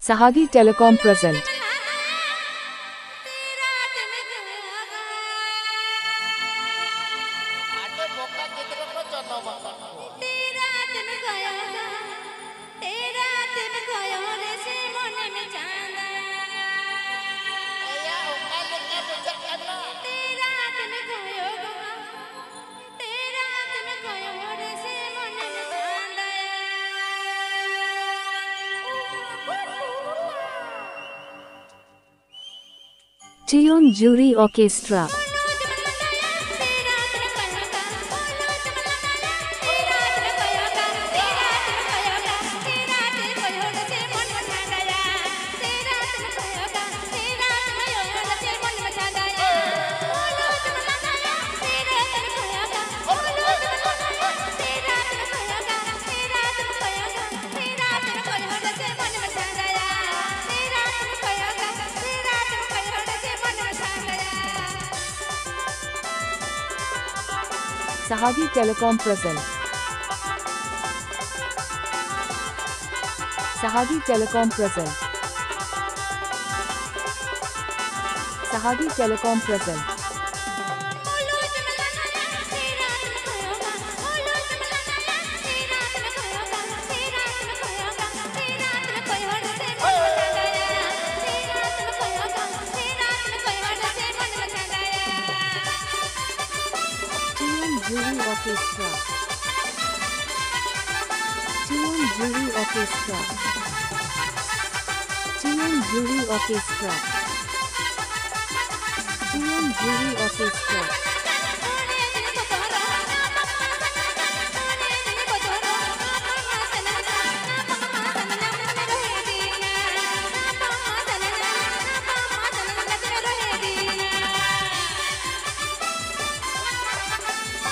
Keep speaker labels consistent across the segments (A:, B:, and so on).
A: SOHAGI Telecom present. Tune Jury Orchestra. SOHAGI Telecom present. SOHAGI Telecom present. SOHAGI Telecom present. Jury Orchestra. Tune Jury Orchestra. Tune Jury Orchestra. Tune Jury Orchestra.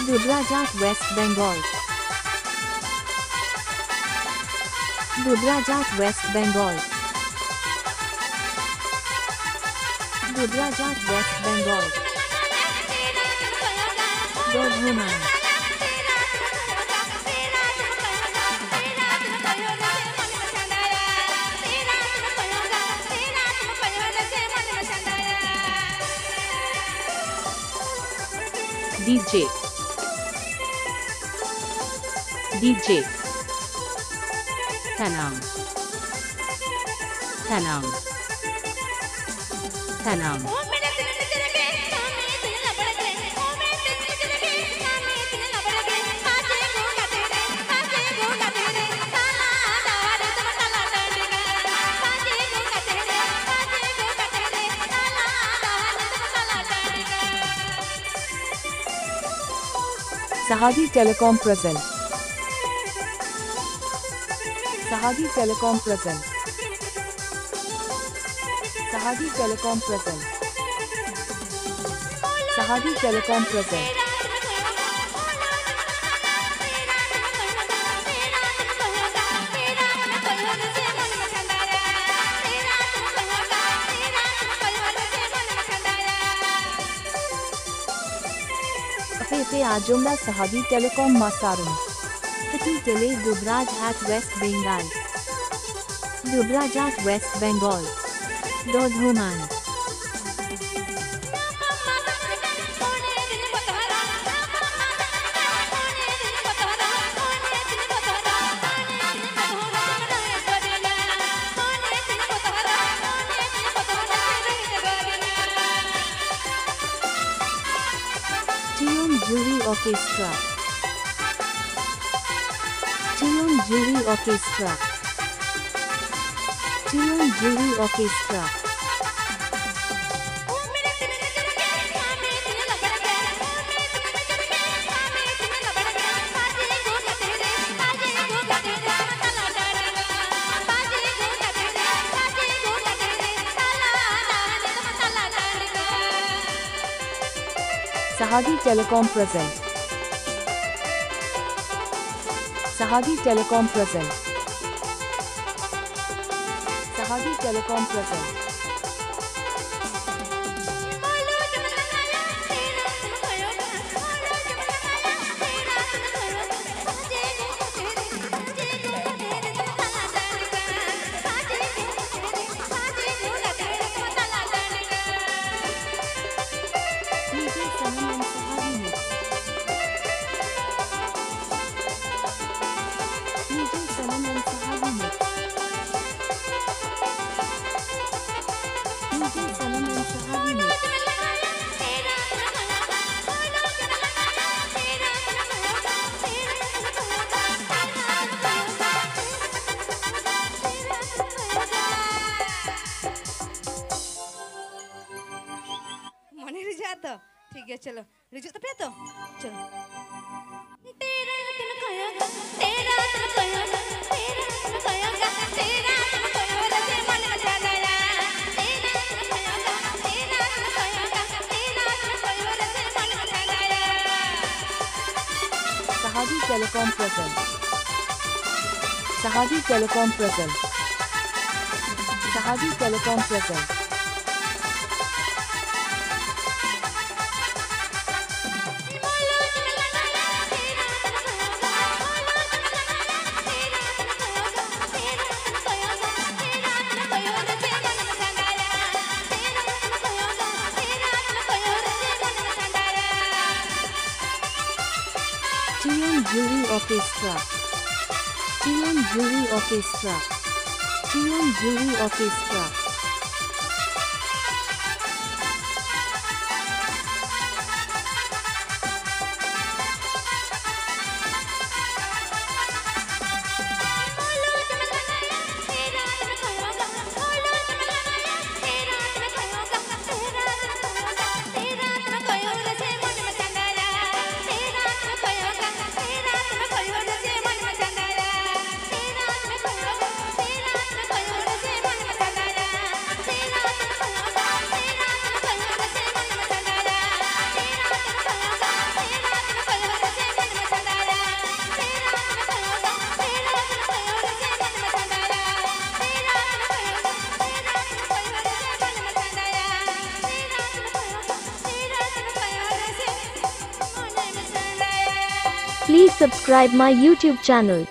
A: Dubrajat West Bengal. Dubrajat West Bengal. Dubrajat West Bengal. Dodhuman. DJ Tanang SOHAGI Telecom present. SOHAGI Telecom present. SOHAGI Telecom present. SOHAGI Telecom present. Pepe Ajumla SOHAGI Telecom Masarum. Hati Tele Dubraj at West Bengal. Dubraj at West Bengal. Dodhuman. Tune Jury Orchestra. Tune Jury Orchestra. Tune Jury Orchestra. SOHAGI Telecom present. SOHAGI Telecom present. SOHAGI Telecom present.
B: ठीक है चलो रिजू तो तो चलो
A: SOHAGI Telecom presents. SOHAGI Telecom presents. SOHAGI Telecom presents. Jury Orchestra. Jury Orchestra. Jury Orchestra.
C: Please subscribe my YouTube channel.